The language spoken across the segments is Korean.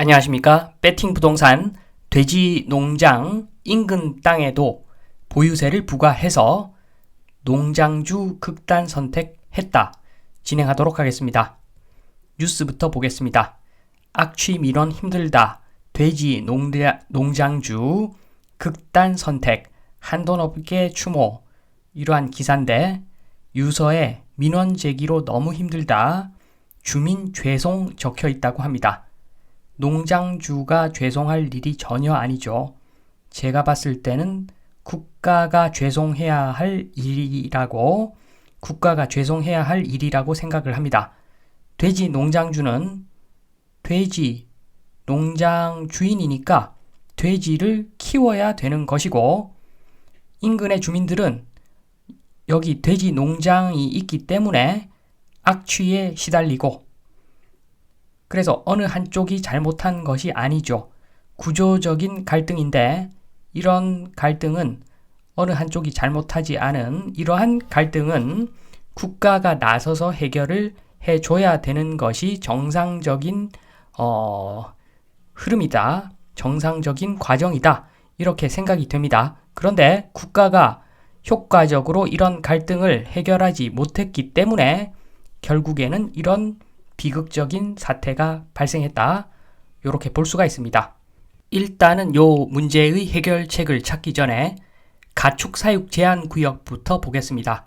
안녕하십니까. 배팅 부동산 돼지 농장 인근 땅에도 보유세를 부과해서 농장주 극단 선택했다. 진행하도록 하겠습니다. 뉴스부터 보겠습니다. 악취 민원 힘들다. 돼지 농장주 극단 선택. 한돈업계 추모. 이러한 기사인데 유서에 민원 제기로 너무 힘들다. 주민 죄송 적혀 있다고 합니다. 농장주가 죄송할 일이 전혀 아니죠. 제가 봤을 때는 국가가 죄송해야 할 일이라고 생각을 합니다. 돼지 농장주는 돼지 농장 주인이니까 돼지를 키워야 되는 것이고, 인근의 주민들은 여기 돼지 농장이 있기 때문에 악취에 시달리고, 그래서 어느 한쪽이 잘못한 것이 아니죠. 구조적인 갈등인데 이런 갈등은 어느 한쪽이 잘못하지 않은 이러한 갈등은 국가가 나서서 해결을 해줘야 되는 것이 정상적인 흐름이다. 정상적인 과정이다. 이렇게 생각이 됩니다. 그런데 국가가 효과적으로 이런 갈등을 해결하지 못했기 때문에 결국에는 이런 비극적인 사태가 발생했다. 이렇게 볼 수가 있습니다. 일단은 요 문제의 해결책을 찾기 전에 가축 사육 제한 구역부터 보겠습니다.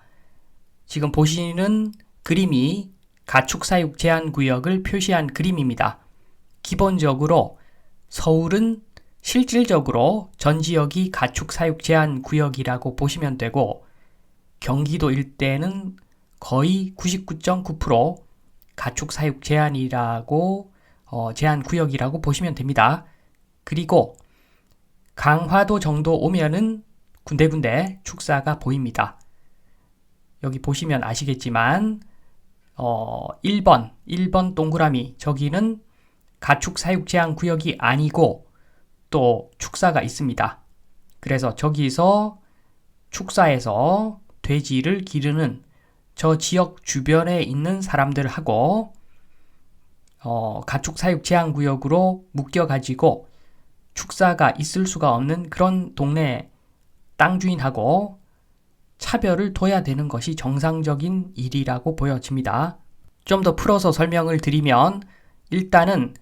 지금 보시는 그림이 가축 사육 제한 구역을 표시한 그림입니다. 기본적으로 서울은 실질적으로 전 지역이 가축 사육 제한 구역이라고 보시면 되고, 경기도 일대는 거의 99.9% 가축 사육 제한이라고 제한 구역이라고 보시면 됩니다. 그리고 강화도 정도 오면은 군데군데 축사가 보입니다. 여기 보시면 아시겠지만 1번 동그라미, 저기는 가축 사육 제한 구역이 아니고 또 축사가 있습니다. 그래서 저기서 축사에서 돼지를 기르는 저 지역 주변에 있는 사람들하고 가축 사육 제한 구역으로 묶여가지고 축사가 있을 수가 없는 그런 동네 땅 주인하고 차별을 둬야 되는 것이 정상적인 일이라고 보여집니다. 좀 더 풀어서 설명을 드리면, 일단은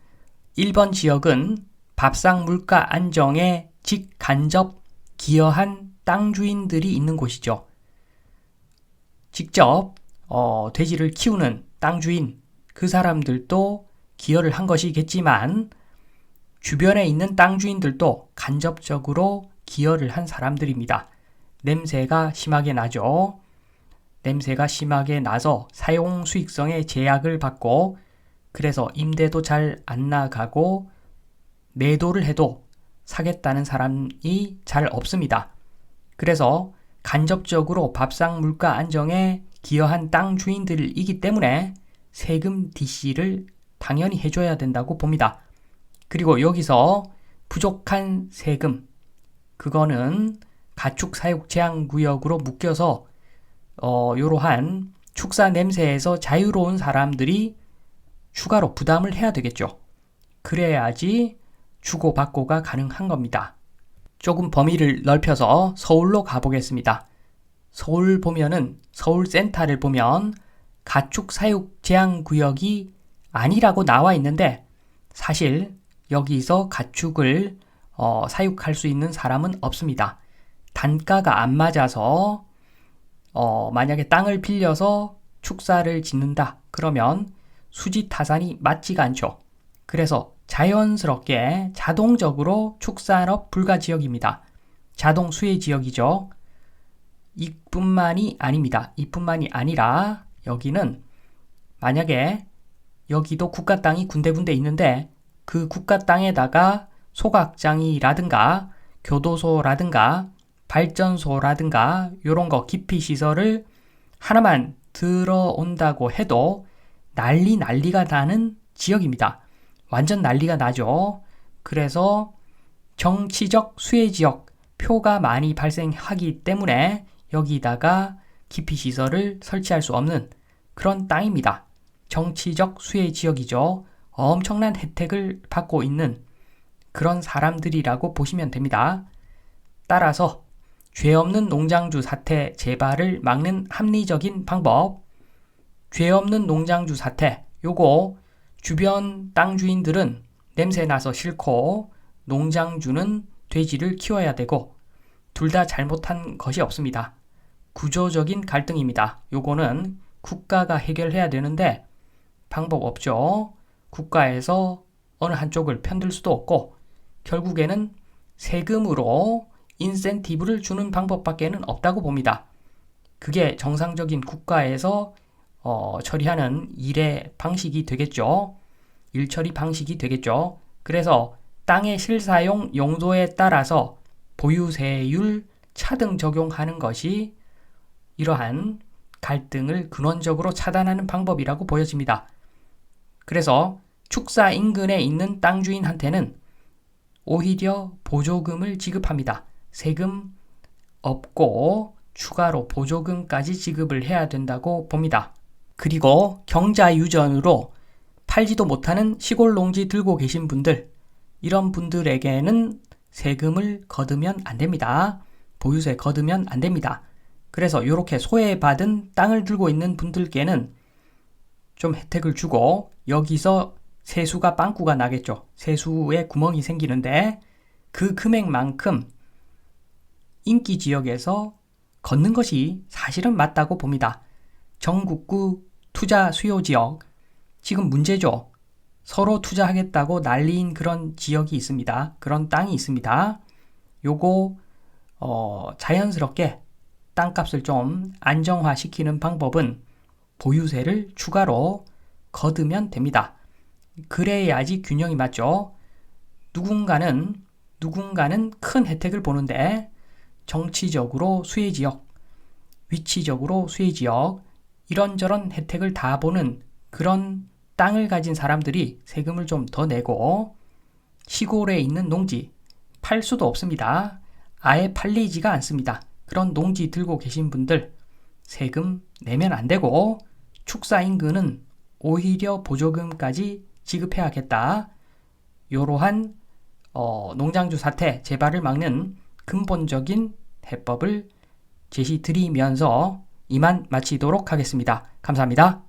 1번 지역은 밥상 물가 안정에 직간접 기여한 땅 주인들이 있는 곳이죠. 직접 돼지를 키우는 땅 주인, 그 사람들도 기여를 한 것이겠지만 주변에 있는 땅 주인들도 간접적으로 기여를 한 사람들입니다. 냄새가 심하게 나죠. 냄새가 심하게 나서 사용 수익성에 제약을 받고, 그래서 임대도 잘 안 나가고 매도를 해도 사겠다는 사람이 잘 없습니다. 그래서 간접적으로 밥상 물가 안정에 기여한 땅 주인들이기 때문에 세금 DC를 당연히 해줘야 된다고 봅니다. 그리고 여기서 부족한 세금, 그거는 가축 사육 제한 구역으로 묶여서 이러한 축사 냄새에서 자유로운 사람들이 추가로 부담을 해야 되겠죠. 그래야지 주고받고가 가능한 겁니다. 조금 범위를 넓혀서 서울로 가보겠습니다. 서울 보면은, 서울 센터를 보면 가축 사육 제한 구역이 아니라고 나와 있는데, 사실 여기서 가축을 사육할 수 있는 사람은 없습니다. 단가가 안 맞아서 만약에 땅을 빌려서 축사를 짓는다 그러면 수지 타산이 맞지가 않죠. 그래서 자연스럽게 자동적으로 축산업 불가 지역입니다. 자동 수혜 지역이죠. 이뿐만이 아닙니다. 이뿐만이 아니라 여기는 만약에 여기도 국가 땅이 군데군데 있는데 그 국가 땅에다가 소각장이라든가 교도소라든가 발전소라든가 이런 거 기피 시설을 하나만 들어온다고 해도 난리가 나는 지역입니다. 완전 난리가 나죠. 그래서 정치적 수혜 지역 표가 많이 발생하기 때문에 여기다가 기피 시설을 설치할 수 없는 그런 땅입니다. 정치적 수혜 지역이죠. 엄청난 혜택을 받고 있는 그런 사람들이라고 보시면 됩니다. 따라서 죄 없는 농장주 사태 재발을 막는 합리적인 방법, 죄 없는 농장주 사태, 요거 주변 땅 주인들은 냄새 나서 싫고 농장주는 돼지를 키워야 되고 둘 다 잘못한 것이 없습니다. 구조적인 갈등입니다. 요거는 국가가 해결해야 되는데 방법 없죠. 국가에서 어느 한쪽을 편들 수도 없고 결국에는 세금으로 인센티브를 주는 방법밖에는 없다고 봅니다. 그게 정상적인 국가에서 처리하는 일의 방식이 되겠죠. 일처리 방식이 되겠죠. 그래서 땅의 실사용 용도에 따라서 보유세율 차등 적용하는 것이 이러한 갈등을 근원적으로 차단하는 방법이라고 보여집니다. 그래서 축사 인근에 있는 땅 주인한테는 오히려 보조금을 지급합니다. 세금 없고 추가로 보조금까지 지급을 해야 된다고 봅니다. 그리고 경자유전으로 팔지도 못하는 시골 농지 들고 계신 분들, 이런 분들에게는 세금을 거두면 안 됩니다. 보유세 거두면 안 됩니다. 그래서 이렇게 소외받은 땅을 들고 있는 분들께는 좀 혜택을 주고 여기서 세수가 빵꾸가 나겠죠. 세수에 구멍이 생기는데 그 금액만큼 인기 지역에서 걷는 것이 사실은 맞다고 봅니다. 전국구 투자 수요 지역, 지금 문제죠. 서로 투자하겠다고 난리인 그런 지역이 있습니다. 그런 땅이 있습니다. 요거 자연스럽게 땅값을 좀 안정화시키는 방법은 보유세를 추가로 거두면 됩니다. 그래야지 균형이 맞죠. 누군가는 큰 혜택을 보는데 정치적으로 수혜지역, 위치적으로 수혜지역, 이런저런 혜택을 다 보는 그런 땅을 가진 사람들이 세금을 좀 더 내고 시골에 있는 농지 팔 수도 없습니다. 아예 팔리지가 않습니다. 그런 농지 들고 계신 분들 세금 내면 안 되고 축사 인근은 오히려 보조금까지 지급해야겠다. 이러한 농장주 사태 재발을 막는 근본적인 해법을 제시드리면서 이만 마치도록 하겠습니다. 감사합니다.